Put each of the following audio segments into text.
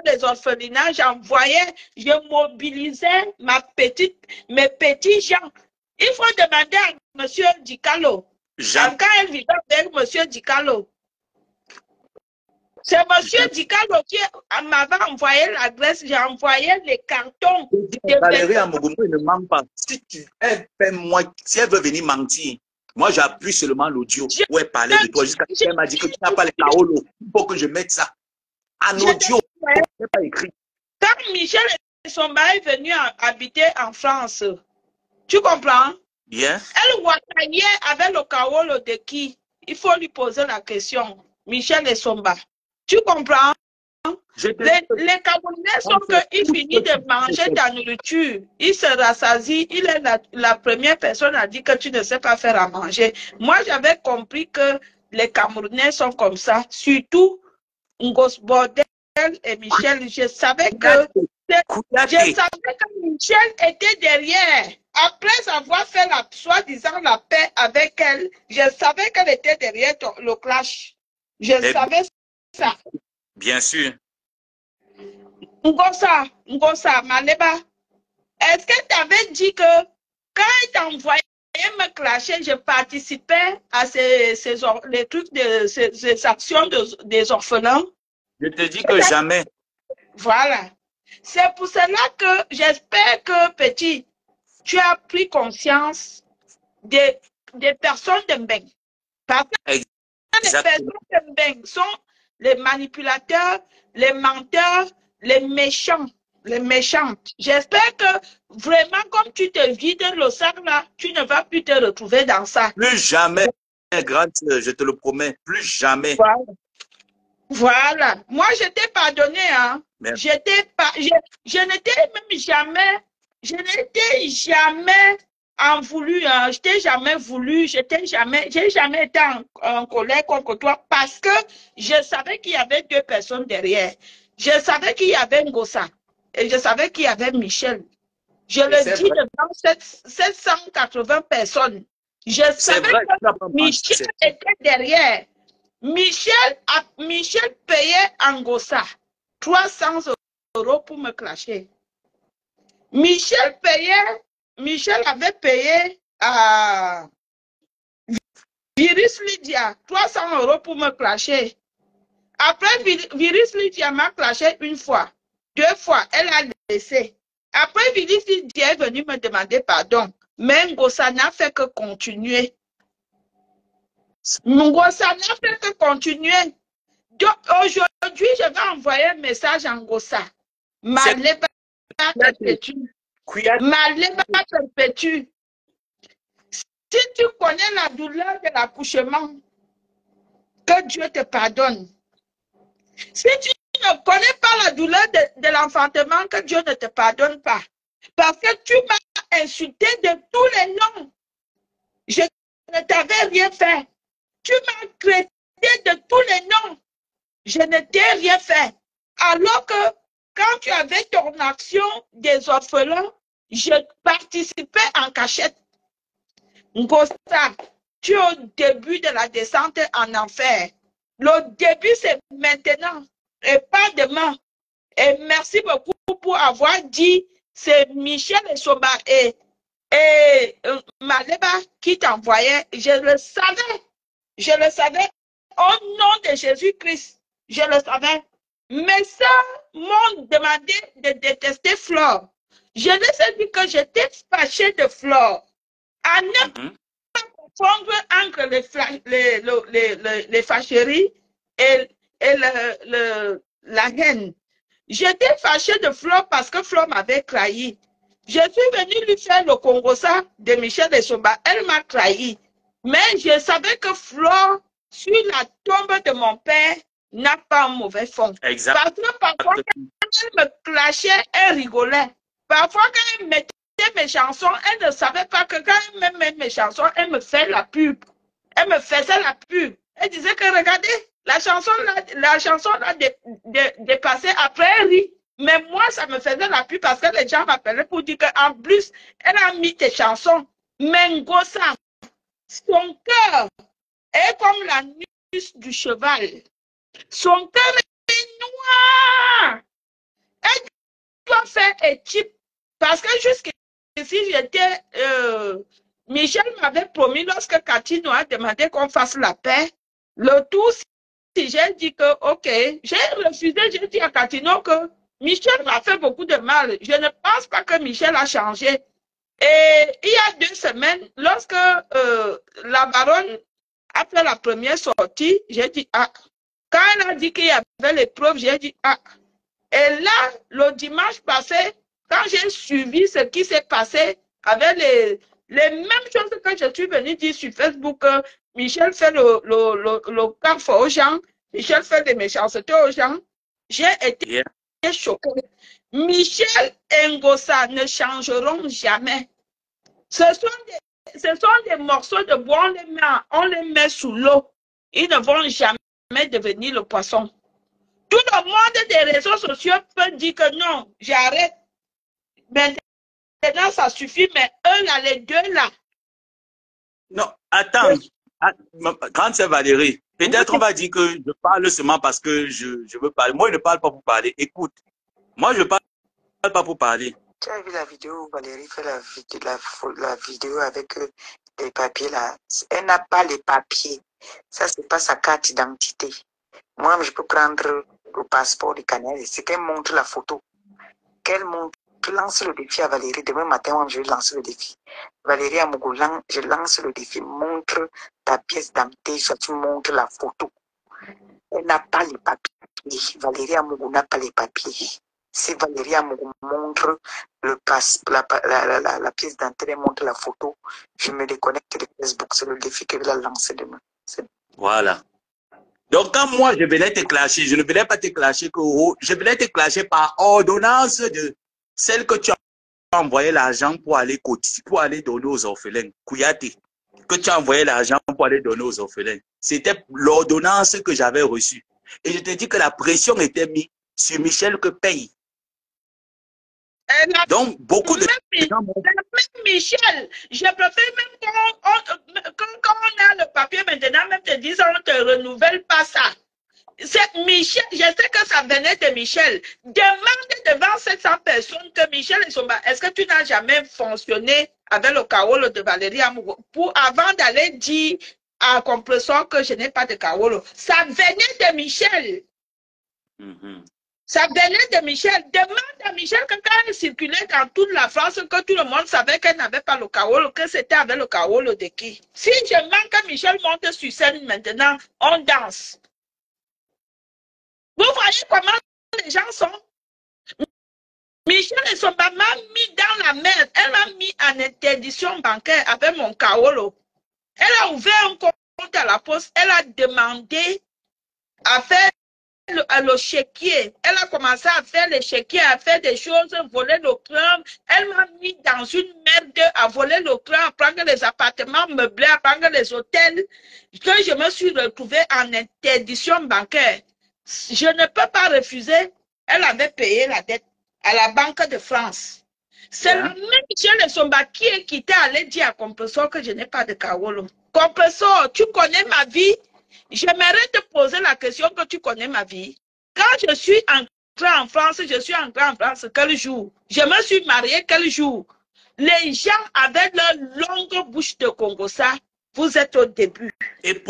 les orphelinats, j'envoyais, je mobilisais mes petits gens. Il faut demander à M. Dicalo. Quand elle vivait avec M. Dicalo. C'est M. Dicalo qui m'avait envoyé l'adresse, j'ai envoyé les cartons. Valérie Amogoumou, il ne ment pas. Si elle veut venir mentir, moi j'appuie seulement l'audio où elle parlait de toi jusqu'à ce qu'elle m'a dit que tu n'as pas les paroles. Il faut que je mette ça en audio. C'est pas écrit. Quand Michel Somba est venu habiter en France, tu comprends? Yeah. Elle wakaillait avec le Kaolo de qui? Il faut lui poser la question. Michel Somba. Tu comprends? Les Camerounais sont qu'ils finissent de manger ta nourriture. Ils se rassasient. Il est la première personne à dire que tu ne sais pas faire à manger. Moi, j'avais compris que les Camerounais sont comme ça. Surtout Ngos Bordel et Michel. Je savais que Michel était derrière. Après avoir fait soi-disant la paix avec elle, je savais qu'elle était derrière le clash. Je savais ça. Bien sûr. Ngosa, Maleba, est-ce que tu avais dit que quand il t'envoyait me clasher, je participais à les trucs ces actions des orphelins? Je te dis que jamais. Voilà. C'est pour cela que j'espère que, petit, tu as pris conscience des personnes de Mbeng. Parce que les personnes de Mbeng sont les manipulateurs, les menteurs, les méchants. Les méchantes. J'espère que vraiment, comme tu te vides le sac là, tu ne vas plus te retrouver dans ça. Plus jamais, grande, je te le promets, plus jamais. Voilà. Moi, je t'ai pardonné, hein. Je n'étais même jamais, en voulu, hein. Je t'ai jamais voulu, j'ai jamais été en colère contre toi parce que je savais qu'il y avait deux personnes derrière. Je savais qu'il y avait Ngosa et je savais qu'il y avait Michel. Je le dis devant 780 personnes. Je savais que Michel était derrière. Michel payait en Ngosa 300 € pour me clasher. Michel avait payé à Virus Lydia 300 € pour me clasher. Après, Virus Lydia m'a clashé une fois, deux fois, elle a laissé. Après, Virus Lydia est venu me demander pardon. Mais Ngosa n'a fait que continuer. Ngosa n'a fait que continuer. Aujourd'hui, je vais envoyer un message à Ngosa. Maleba perpétue. Maleba perpétue. Si tu connais la douleur de l'accouchement, que Dieu te pardonne. Si tu ne connais pas la douleur de l'enfantement, que Dieu ne te pardonne pas. Parce que tu m'as insulté de tous les noms. Je ne t'avais rien fait. Tu m'as traité de tous les noms. Je ne t'ai rien fait. Alors que quand tu avais ton action des orphelins, je participais en cachette. Ngosa, tu es au début de la descente en enfer. Le début, c'est maintenant et pas demain. Et merci beaucoup pour avoir dit, c'est Michel Somba et Maleba qui t'envoyait. Je le savais au nom de Jésus-Christ. Je le savais. Mes soeurs m'ont demandé de détester Flore. Je les ai dit que j'étais fâchée de Flore. À ne pas confondre entre les fâcheries et la haine. J'étais fâchée de Flore parce que Flore m'avait trahi. Je suis venue lui faire le Congosa de Michel Somba. Elle m'a trahi. Mais je savais que Flore, sur la tombe de mon père, n'a pas un mauvais fond. Exact. Parce que parfois, quand elle me clashait, elle rigolait. Parfois, quand elle mettait mes chansons, elle ne savait pas que quand elle met mes chansons, elle me fait la pub. Elle me faisait la pub. Elle disait que regardez, la chanson là dépassait après elle rit. Mais moi, ça me faisait la pub parce que les gens m'appelaient pour dire qu'en plus, elle a mis tes chansons. Mais Ngosa, son cœur est comme la nuit du cheval. Son cœur est noir. est cheap. Parce que jusqu'ici, j'étais... Michel m'avait promis, lorsque Cathy nous a demandé qu'on fasse la paix, le tout, si j'ai dit que, ok, j'ai refusé, j'ai dit à Catino que Michel m'a fait beaucoup de mal. Je ne pense pas que Michel a changé. Et il y a 2 semaines, lorsque la baronne a fait la première sortie, j'ai dit, ah, quand elle a dit qu'il y avait les preuves, j'ai dit, ah. Et là, le dimanche passé, quand j'ai suivi ce qui s'est passé avec les mêmes choses que je suis venue dire sur Facebook, Michel fait le camp aux gens, Michel fait des méchancetés aux gens, j'ai été choquée. Michel et Ngossa ne changeront jamais. Ce sont des morceaux de bois, on les met sous l'eau. Ils ne vont jamais devenir le poisson. Tout le monde des réseaux sociaux peut dire que non, j'arrête. Maintenant, ça suffit, mais eux, là, les deux, là. Non, attends. Grande sœur Valérie, peut-être on va dire que je parle seulement parce que je veux parler. Moi, je ne parle pas pour parler. Écoute, moi, je ne parle pas pour parler. Tu as vu la vidéo où Valérie fait la vidéo avec les papiers là. Elle n'a pas les papiers. Ça, c'est pas sa carte d'identité. Moi, je peux prendre le passeport du Canada. C'est qu'elle montre la photo. Qu'elle montre. Je lance le défi à Valérie. Demain matin, moi, je vais lancer le défi. Valérie à Mougoulan, je lance le défi. Montre ta pièce d'identité, soit tu montres la photo. Elle n'a pas les papiers. Valérie à Mougou n'a pas les papiers. Si Valérie à Mougou montre le la pièce d'identité, elle montre la photo, je me déconnecte de Facebook. C'est le défi qu'elle va lancer demain. Voilà. Donc, quand moi, je venais te clasher, je ne venais pas te clasher que je venais te clasher par ordonnance de celle que tu as envoyé l'argent pour aller donner aux orphelins. Kouyaté, que tu as envoyé l'argent pour aller donner aux orphelins. C'était l'ordonnance que j'avais reçue. Et je te dis que la pression était mise sur Michel que paye. Donc, beaucoup de gens même Michel, je préfère même quand on a le papier maintenant, même te disant on ne te renouvelle pas ça. C'est Michel, je sais que ça venait de Michel. Demande devant 700 personnes que Michel et Somba, est-ce que tu n'as jamais fonctionné avec le Kaolo de Valérie Amougou avant d'aller dire à compresseur que je n'ai pas de Kaolo? Ça venait de Michel. Ça venait de Michel. Demande à Michel que quand elle circulait dans toute la France, que tout le monde savait qu'elle n'avait pas le Kaolo, que c'était avec le Kaolo de qui? Si je manque que Michel monte sur scène maintenant, on danse. Vous voyez comment les gens sont? Michel et son maman m'a mis dans la merde. Elle m'a mis en interdiction bancaire avec mon Kaolo. Elle a ouvert un compte à la poste. Elle a demandé à faire le chéquier. Elle a commencé à faire les chéquiers, à faire des choses, voler le crâne. Elle m'a mis dans une merde à voler le crâne, à prendre les appartements meublés, à prendre les hôtels, que je me suis retrouvée en interdiction bancaire. Je ne peux pas refuser. Elle avait payé la dette à la Banque de France. C'est le même Michel Somba qui est quitté aller dire à Compressor que je n'ai pas de Kaolo. Compressor, tu connais ma vie? J'aimerais te poser la question que tu connais ma vie. Quand je suis entrée en France, je suis entrée en France quel jour? Je me suis mariée quel jour? Les gens avaient leur longue bouche de Congossa. Vous êtes au début. Et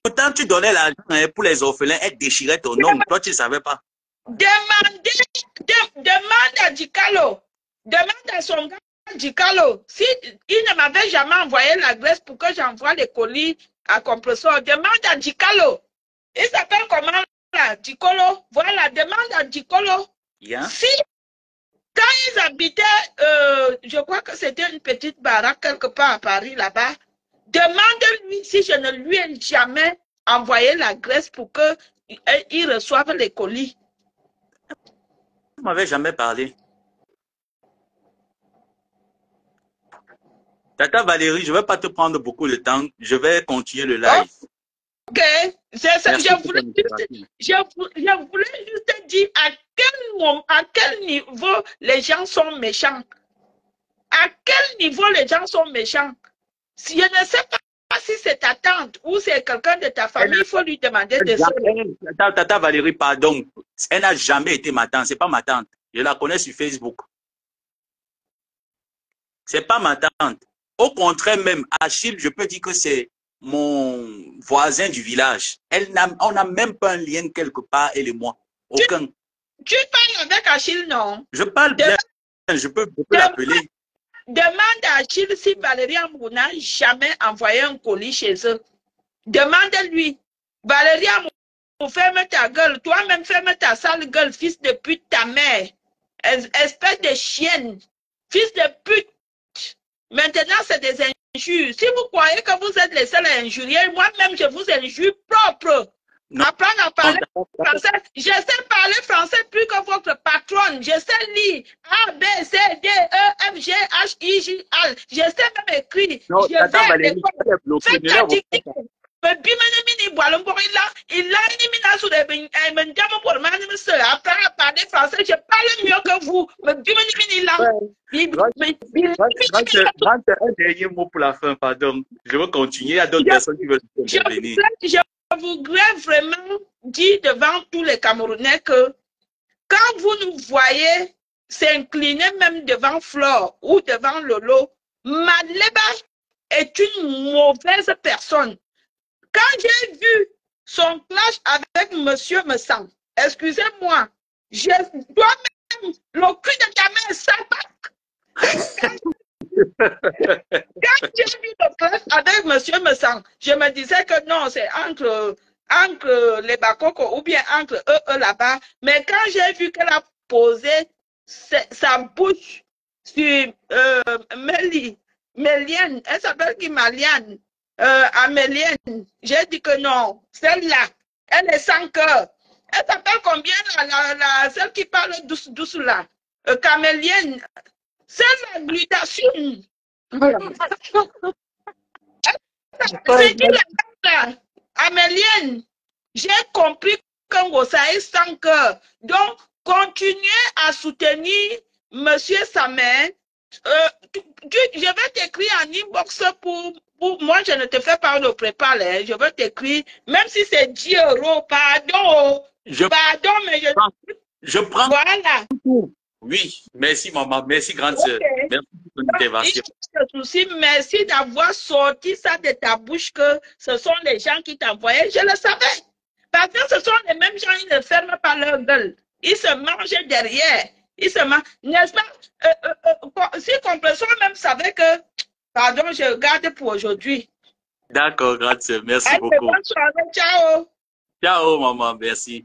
pourtant, tu donnais l'argent pour les orphelins, elle déchirait ton nom. Toi, tu ne savais pas. Demande à Dikalo. Demande à son gars Dikalo. Si il ne m'avait jamais envoyé l'adresse pour que j'envoie les colis à compresseur, demande à Dikalo. Il s'appelle comment là? Dikolo. Voilà, demande à Dikolo. Si, quand ils habitaient, je crois que c'était une petite baraque quelque part à Paris là-bas, demande-lui si je ne lui ai jamais envoyé la graisse pour qu'il reçoive les colis. Tu ne m'avais jamais parlé. Tata Valérie, je ne vais pas te prendre beaucoup de temps. Je vais continuer le live. Ok. Je voulais juste dire à quel niveau les gens sont méchants. À quel niveau les gens sont méchants. Si je ne sais pas si c'est ta tante ou c'est quelqu'un de ta famille, il faut lui demander de ça. Tata Valérie, pardon. Elle n'a jamais été ma tante. Ce n'est pas ma tante. Je la connais sur Facebook. C'est pas ma tante. Au contraire même, Achille, je peux dire que c'est mon voisin du village. On n'a même pas un lien quelque part, elle et moi. Aucun. Tu parles avec Achille, non? Je parle bien. Je peux l'appeler. Demande à Achille si Valérie Ambrou n'a jamais envoyé un colis chez eux. Demande-lui. Valérie Ambrou, ferme ta gueule. Toi-même, ferme ta sale gueule, fils de pute, ta mère. Espèce de chienne. Fils de pute. Maintenant, c'est des injures. Si vous croyez que vous êtes les seuls à injurier, moi-même, je vous injure propre. Non. Apprendre à parler français. Je sais parler français plus que votre patronne. Je sais lire A, B, C, D, E, F, G, H, I, J, L. Je sais même écrire. Non, je vais à l'école. Faites ta dictée. Mais bimani boit le mort il a une mina sur les bindamment pour le se apprendre à parler français. Je parle mieux que vous. Mais bimani là. Un dernier mot pour la fin, pardon. Je veux continuer. Il y a d'autres personnes qui veulent intervenir. Je voudrais vraiment dire devant tous les Camerounais que quand vous nous voyez s'incliner même devant Flore ou devant Lolo, Madleba est une mauvaise personne. Quand j'ai vu son clash avec Monsieur Messang, excusez-moi, toi-même, le cul de ta mère s'abat. Quand j'ai vu le clash avec Monsieur Messang, je me disais que non, c'est entre les Bakoko ou bien entre eux là-bas. Mais quand j'ai vu qu'elle a posé sa bouche sur Mélienne, elle s'appelle qui Maliane? Amélienne, j'ai dit que non, celle-là, elle est sans cœur. Elle s'appelle combien celle qui parle douce là? Camélienne, c'est la glutation. J'ai dit la Amélienne, j'ai compris que vous savez sans cœur. Donc, continuez à soutenir Monsieur Samer. Je vais t'écrire en inbox pour moi, je ne te fais pas de prépa, je vais t'écrire, même si c'est 10 €, pardon. Pardon, mais je prends. Voilà. Oui, merci maman, merci grande sœur. Okay. Merci pour ton intervention. Merci d'avoir sorti ça de ta bouche que ce sont les gens qui t'envoyaient. Je le savais. Parce que ce sont les mêmes gens, ils ne ferment pas leur gueule. Ils se mangent derrière. Ils se mangent. N'est-ce pas? Si Compression même savait que... Pardon, je garde pour aujourd'hui. D'accord, grande sœur. Merci beaucoup. Bonne soirée. Ciao. Ciao, maman. Merci.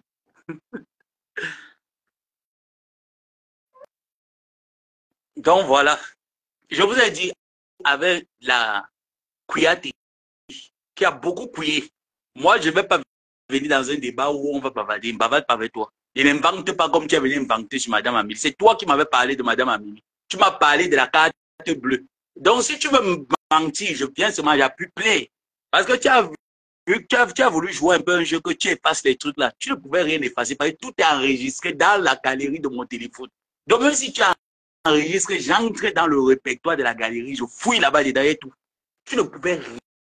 Donc, voilà. Je vous ai dit, avec la Kouyaté, qui a beaucoup couillé, moi, je ne vais pas venir dans un débat où on va bavarder. Je ne bavarde pas avec toi. Je n'invente pas comme tu es venu inventer sur Madame Amélie. C'est toi qui m'avais parlé de Madame Amélie. Tu m'as parlé de la carte bleue. Donc, si tu veux me mentir, je viens seulement, il n'y a plus play. Parce que tu as voulu jouer un peu un jeu que tu effaces les trucs là. Tu ne pouvais rien effacer parce que tout est enregistré dans la galerie de mon téléphone. Donc, même si tu as enregistré, j'entre dans le répertoire de la galerie, je fouille là-bas dedans et tout. Tu ne pouvais